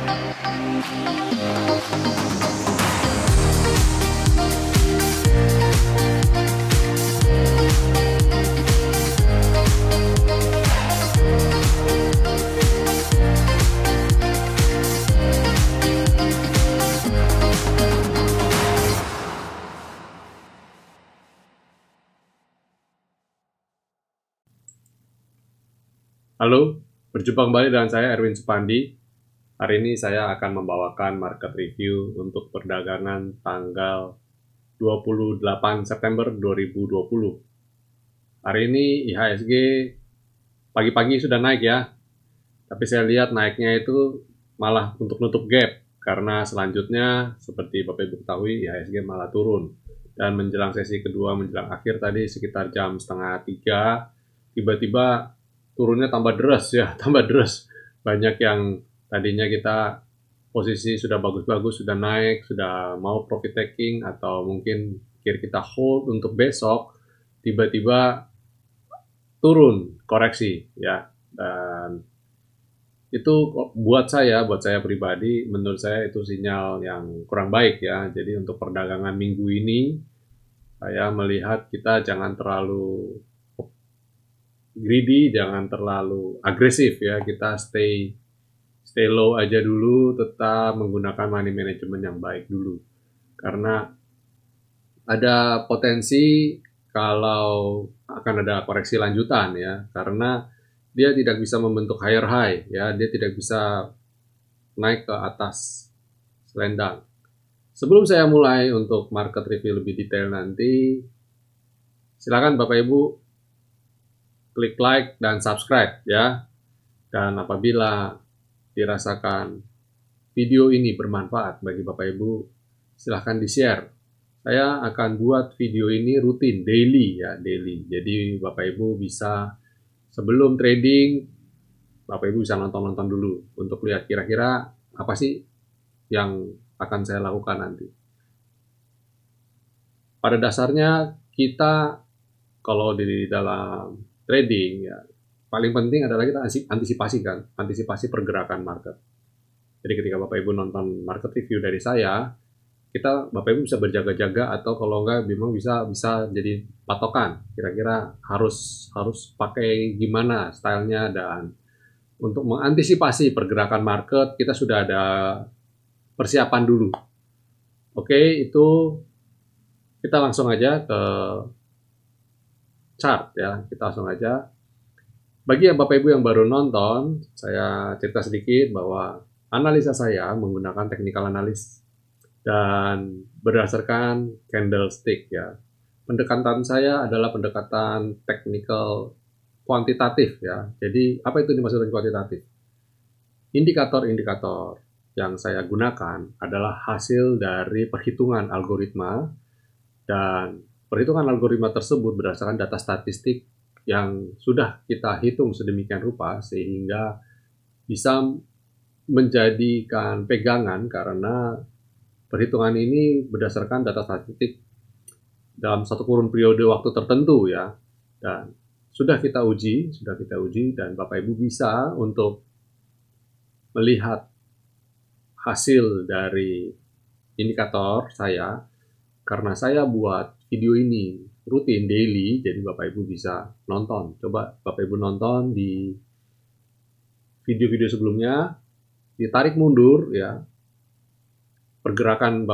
Halo, berjumpa kembali dengan saya Erwin Supandi. Hari ini saya akan membawakan market review untuk perdagangan tanggal 28 September 2020. Hari ini IHSG pagi-pagi sudah naik ya, tapi saya lihat naiknya itu malah untuk nutup gap, karena selanjutnya seperti Bapak Ibu ketahui IHSG malah turun. Dan menjelang sesi kedua, menjelang akhir tadi sekitar jam setengah 3, tiba-tiba turunnya tambah deras ya, tambah deras. Banyak yang tadinya kita posisi sudah bagus-bagus, sudah naik, sudah mau profit taking, atau mungkin kita hold untuk besok, tiba-tiba turun, koreksi ya. Dan itu buat saya pribadi, menurut saya itu sinyal yang kurang baik ya. Jadi untuk perdagangan minggu ini, saya melihat kita jangan terlalu greedy, jangan terlalu agresif ya. Kita stay low aja dulu, tetap menggunakan money management yang baik dulu. Karena ada potensi kalau akan ada koreksi lanjutan ya, karena dia tidak bisa membentuk higher high ya, dia tidak bisa naik ke atas selendang. Sebelum saya mulai untuk market review lebih detail nanti, silakan Bapak Ibu klik like dan subscribe ya. Dan apabila dirasakan video ini bermanfaat bagi Bapak Ibu, silahkan di-share. Saya akan buat video ini rutin, daily ya, daily. Jadi Bapak Ibu bisa sebelum trading, Bapak Ibu bisa nonton-nonton dulu untuk lihat kira-kira apa sih yang akan saya lakukan nanti. Pada dasarnya kita kalau di dalam trading ya, paling penting adalah kita antisipasi pergerakan market. Jadi ketika Bapak Ibu nonton market review dari saya, Bapak Ibu bisa berjaga-jaga, atau kalau enggak memang bisa jadi patokan. Kira-kira harus pakai gimana stylenya, dan untuk mengantisipasi pergerakan market kita sudah ada persiapan dulu. Oke, itu kita langsung aja ke chart ya, kita langsung aja. Bagi Bapak Ibu yang baru nonton, saya cerita sedikit bahwa analisa saya menggunakan technical analysis dan berdasarkan candlestick ya. Pendekatan saya adalah pendekatan technical kuantitatif ya. Jadi apa itu dimaksud dengan kuantitatif? Indikator-indikator yang saya gunakan adalah hasil dari perhitungan algoritma, dan perhitungan algoritma tersebut berdasarkan data statistik yang sudah kita hitung sedemikian rupa sehingga bisa menjadikan pegangan, karena perhitungan ini berdasarkan data statistik dalam satu kurun periode waktu tertentu ya, dan sudah kita uji, dan Bapak Ibu bisa untuk melihat hasil dari indikator saya. Karena saya buat video ini rutin daily, jadi Bapak Ibu bisa nonton. Coba Bapak Ibu nonton di video-video sebelumnya, ditarik mundur ya. Pergerakan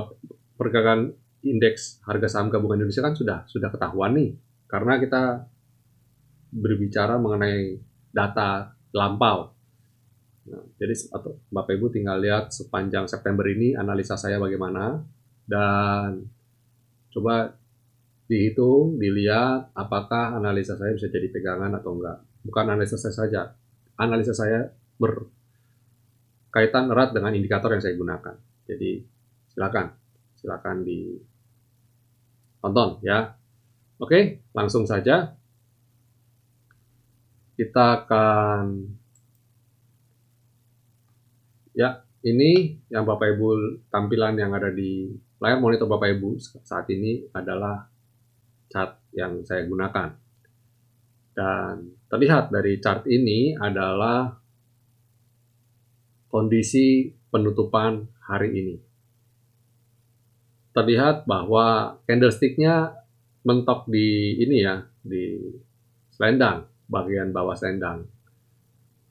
indeks harga saham gabungan Indonesia kan sudah ketahuan nih, karena kita berbicara mengenai data lampau. Nah, jadi Bapak Ibu tinggal lihat sepanjang September ini analisa saya bagaimana, dan coba dihitung, dilihat apakah analisa saya bisa jadi pegangan atau enggak. Bukan analisa saya saja, analisa saya berkaitan erat dengan indikator yang saya gunakan. Jadi silakan ditonton ya. Oke, langsung saja kita akan ya, ini yang Bapak Ibu, tampilan yang ada di layar monitor Bapak Ibu saat ini adalah chart yang saya gunakan. Dan terlihat dari chart ini adalah kondisi penutupan hari ini. Terlihat bahwa candlestick-nya mentok di ini ya, di selendang, bagian bawah selendang.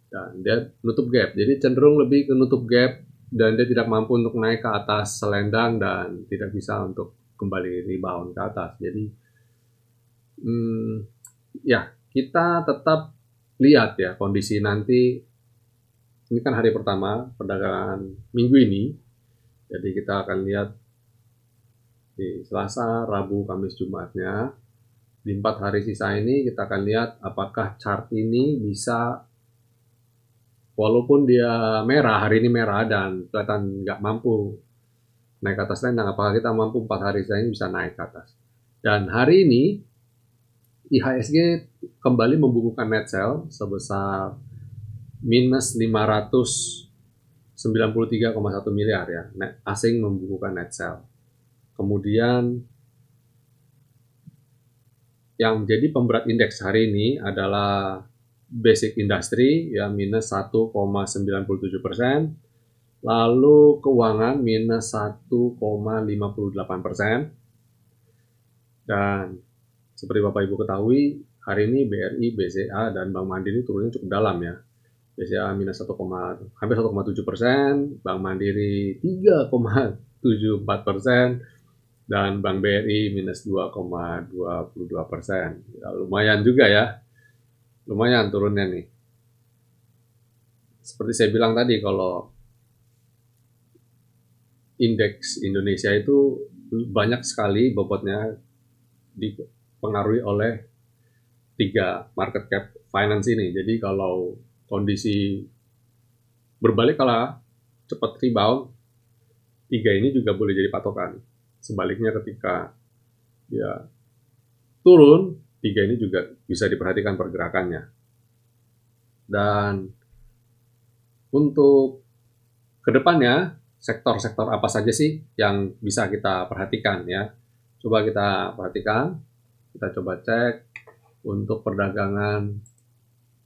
Dan dia nutup gap, jadi cenderung lebih ke nutup gap, dan dia tidak mampu untuk naik ke atas selendang dan tidak bisa untuk kembali rebound ke atas. Jadi ya kita tetap lihat ya kondisi nanti. Ini kan hari pertama perdagangan minggu ini, jadi kita akan lihat di Selasa, Rabu, Kamis, Jumatnya. Di 4 hari sisa ini kita akan lihat apakah chart ini bisa, walaupun dia merah, hari ini merah dan kelihatan nggak mampu naik ke atas selendang, apakah kita mampu 4 hari sisa ini bisa naik ke atas. Dan hari ini IHSG kembali membukukan net sell sebesar minus 593,1 miliar ya. Net asing membukukan net sell. Kemudian yang menjadi pemberat indeks hari ini adalah basic industry ya minus 1,97%, lalu keuangan minus 1,58%, dan seperti Bapak Ibu ketahui hari ini BRI, BCA, dan Bank Mandiri turunnya cukup dalam ya. BCA minus hampir 1,7%, Bank Mandiri 3,74%, dan Bank BRI minus 2,22%. Ya, lumayan juga ya, lumayan turunnya nih. Seperti saya bilang tadi, kalau indeks Indonesia itu banyak sekali bobotnya dipengaruhi oleh 3 market cap finance ini. Jadi kalau kondisi berbalik kalah cepat rebound, 3 ini juga boleh jadi patokan. Sebaliknya ketika dia turun, 3 ini juga bisa diperhatikan pergerakannya. Dan untuk kedepannya, sektor-sektor apa saja sih yang bisa kita perhatikan ya? Coba kita perhatikan, kita coba cek untuk perdagangan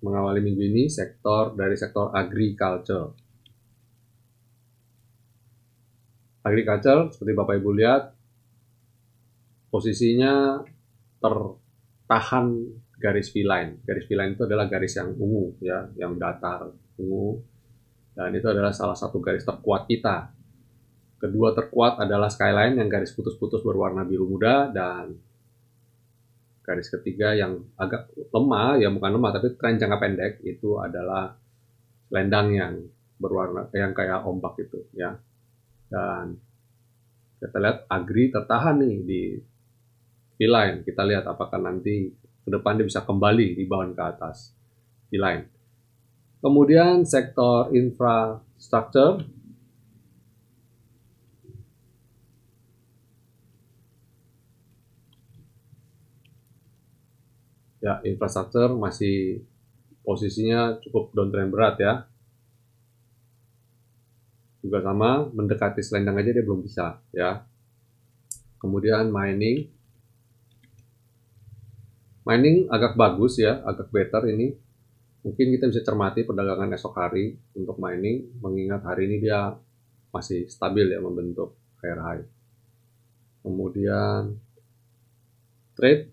mengawali minggu ini dari sektor agriculture. Agriculture, seperti Bapak Ibu lihat, posisinya tertahan garis V-line. Garis V-line itu adalah garis yang ungu, ya, yang datar, ungu. Dan itu adalah salah satu garis terkuat kita. Kedua terkuat adalah skyline yang garis putus-putus berwarna biru muda, dan garis ketiga yang agak lemah, ya bukan lemah, tapi tren jangka pendek itu adalah selendang yang berwarna, yang kayak ombak itu, ya. Dan kita lihat agri tertahan nih di V-line. Kita lihat apakah nanti ke depan dia bisa kembali rebound ke atas V-line. Kemudian sektor infrastruktur, ya, infrastruktur masih posisinya cukup downtrend berat ya. Juga sama, mendekati selendang aja dia belum bisa ya. Kemudian mining agak bagus ya, agak better ini. Mungkin kita bisa cermati perdagangan esok hari untuk mining, mengingat hari ini dia masih stabil ya, membentuk higher high. Kemudian trade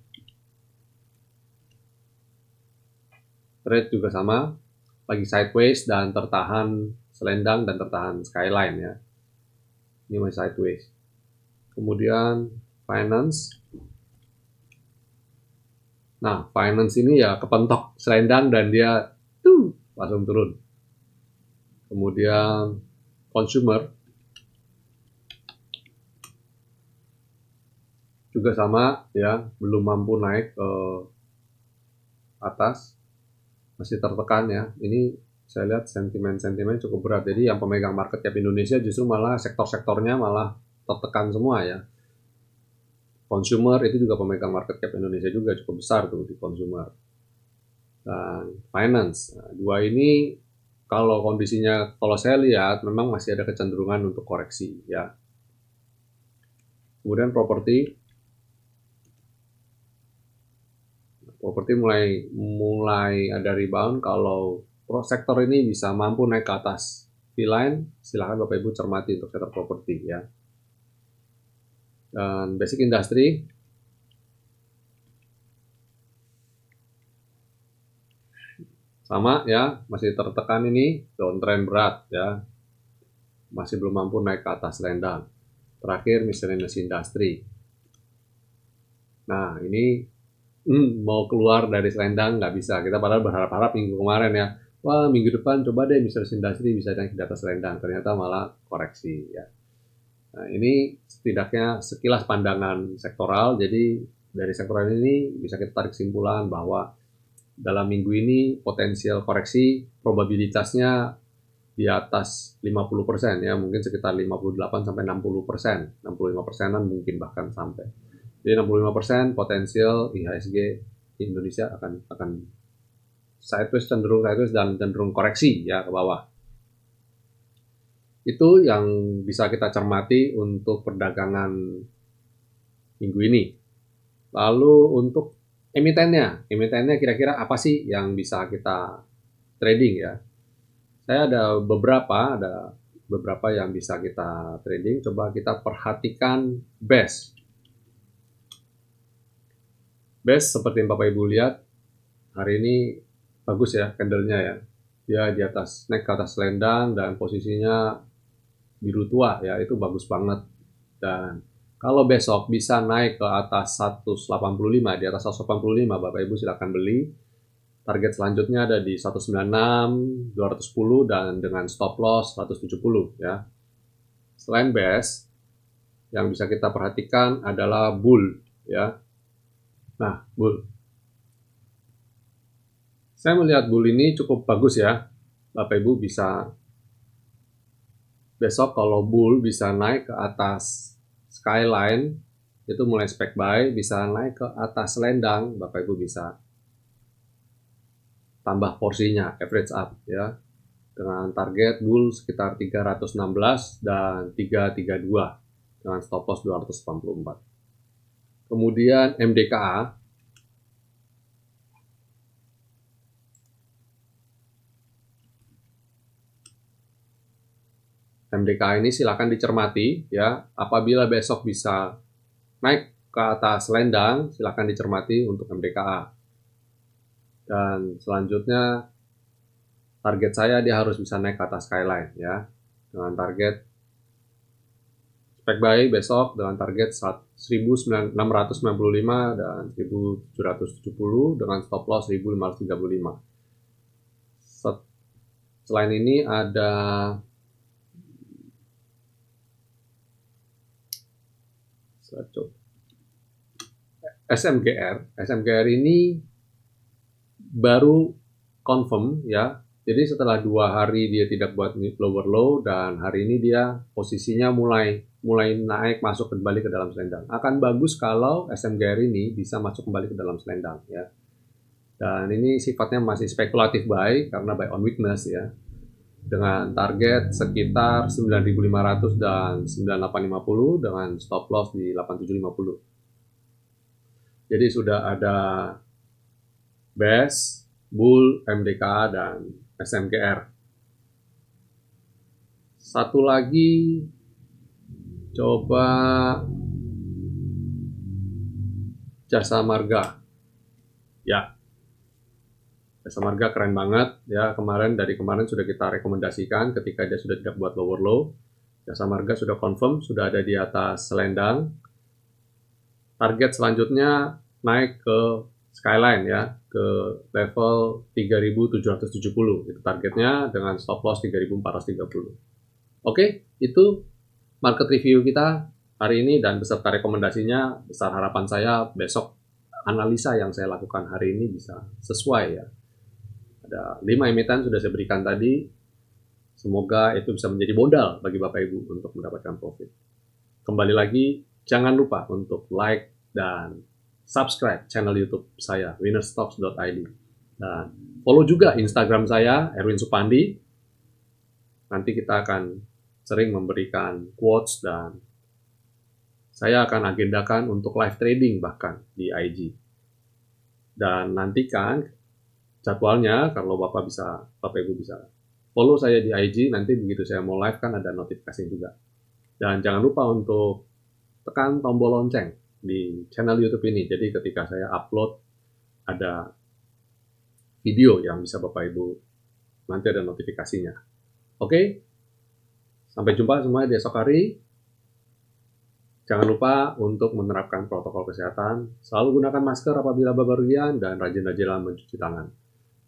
juga sama, lagi sideways dan tertahan selendang dan tertahan skyline ya. Ini masih sideways. Kemudian finance. Nah, finance ini ya kepentok selendang dan dia langsung turun. Kemudian consumer juga sama ya, belum mampu naik ke atas, masih tertekan ya. Ini saya lihat sentimen cukup berat. Jadi yang pemegang market cap Indonesia justru malah sektor-sektornya malah tertekan semua ya. Consumer itu juga pemegang market cap Indonesia juga cukup besar tuh di consumer. Dan finance. Nah, dua ini kalau kondisinya, kalau saya lihat memang masih ada kecenderungan untuk koreksi ya. Kemudian properti mulai ada rebound kalau sektor ini bisa mampu naik ke atas V-Line silahkan Bapak Ibu cermati untuk sektor properti ya. Dan basic industry sama ya, masih tertekan ini, downtrend berat ya, masih belum mampu naik ke atas selendang. Terakhir miscellaneous industry. Nah ini mau keluar dari selendang nggak bisa. Kita padahal berharap-harap minggu kemarin ya, wah minggu depan coba deh miscellaneous industry bisa naik di atas selendang. Ternyata malah koreksi ya. Nah ini setidaknya sekilas pandangan sektoral. Jadi dari sektoral ini bisa kita tarik kesimpulan bahwa dalam minggu ini potensial koreksi probabilitasnya di atas 50% ya, mungkin sekitar 58 sampai 60%, 65%-an mungkin bahkan sampai. Jadi 65% potensial IHSG Indonesia akan sideways, cenderung sideways dan cenderung koreksi ya ke bawah. Itu yang bisa kita cermati untuk perdagangan minggu ini. Lalu untuk emitennya kira-kira apa sih yang bisa kita trading ya? Saya ada beberapa yang bisa kita trading. Coba kita perhatikan BES. BES seperti yang Bapak Ibu lihat hari ini bagus ya candlenya ya. Dia di atas, naik ke atas selendang dan posisinya biru tua ya, itu bagus banget. Dan kalau besok bisa naik ke atas 185, di atas 185 Bapak Ibu silakan beli. Target selanjutnya ada di 196, 210 dan dengan stop loss 170 ya. Selain BES, yang bisa kita perhatikan adalah bull ya. Nah, bull. Saya melihat bull ini cukup bagus ya. Bapak Ibu bisa besok kalau bull bisa naik ke atas skyline, itu mulai spec buy, bisa naik ke atas selendang, Bapak Ibu bisa tambah porsinya, average up ya, dengan target bull sekitar 316 dan 332 dengan stop loss 284. Kemudian MDKA ini silakan dicermati ya. Apabila besok bisa naik ke atas selendang, silakan dicermati untuk MDKA. Dan selanjutnya target saya dia harus bisa naik ke atas skyline ya. Dengan target spec buy besok dengan target 1695 dan 1770 dengan stop loss 1535. Selain ini ada SMGR ini baru confirm ya. Jadi setelah 2 hari dia tidak buat lower low dan hari ini dia posisinya mulai naik masuk kembali ke dalam selendang. Akan bagus kalau SMGR ini bisa masuk kembali ke dalam selendang ya. Dan ini sifatnya masih spekulatif buy karena buy on weakness ya. Dengan target sekitar 9.500 dan 9.850 dengan stop loss di 8.750. Jadi sudah ada BES, bull, MDKA, dan SMGR. Satu lagi, coba Jasa Marga. Ya, Jasa Marga keren banget ya. Dari kemarin sudah kita rekomendasikan ketika dia sudah tidak buat lower low. Jasa Marga sudah confirm, sudah ada di atas selendang. Target selanjutnya naik ke skyline ya, ke level 3.770. Itu targetnya dengan stop loss 3.430. Oke, itu market review kita hari ini dan beserta rekomendasinya. Besar harapan saya besok analisa yang saya lakukan hari ini bisa sesuai ya. Ada 5 emiten sudah saya berikan tadi. Semoga itu bisa menjadi modal bagi Bapak Ibu untuk mendapatkan profit. Kembali lagi, jangan lupa untuk like dan subscribe channel YouTube saya, winnerstocks.id. Dan follow juga Instagram saya, Erwin Supandi. Nanti kita akan sering memberikan quotes dan saya akan agendakan untuk live trading bahkan di IG. Dan nantikan jadwalnya kalau Bapak Ibu bisa follow saya di IG, nanti begitu saya mau live kan ada notifikasi juga. Dan jangan lupa untuk tekan tombol lonceng di channel YouTube ini. Jadi ketika saya upload ada video yang bisa Bapak Ibu nanti ada notifikasinya. Oke? Sampai jumpa semua di esok hari. Jangan lupa untuk menerapkan protokol kesehatan. Selalu gunakan masker apabila bepergian dan rajin-rajinlah mencuci tangan.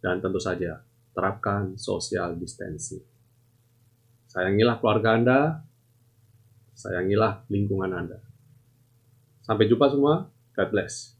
Dan tentu saja, terapkan social distancing. Sayangilah keluarga Anda, sayangilah lingkungan Anda. Sampai jumpa semua. God bless.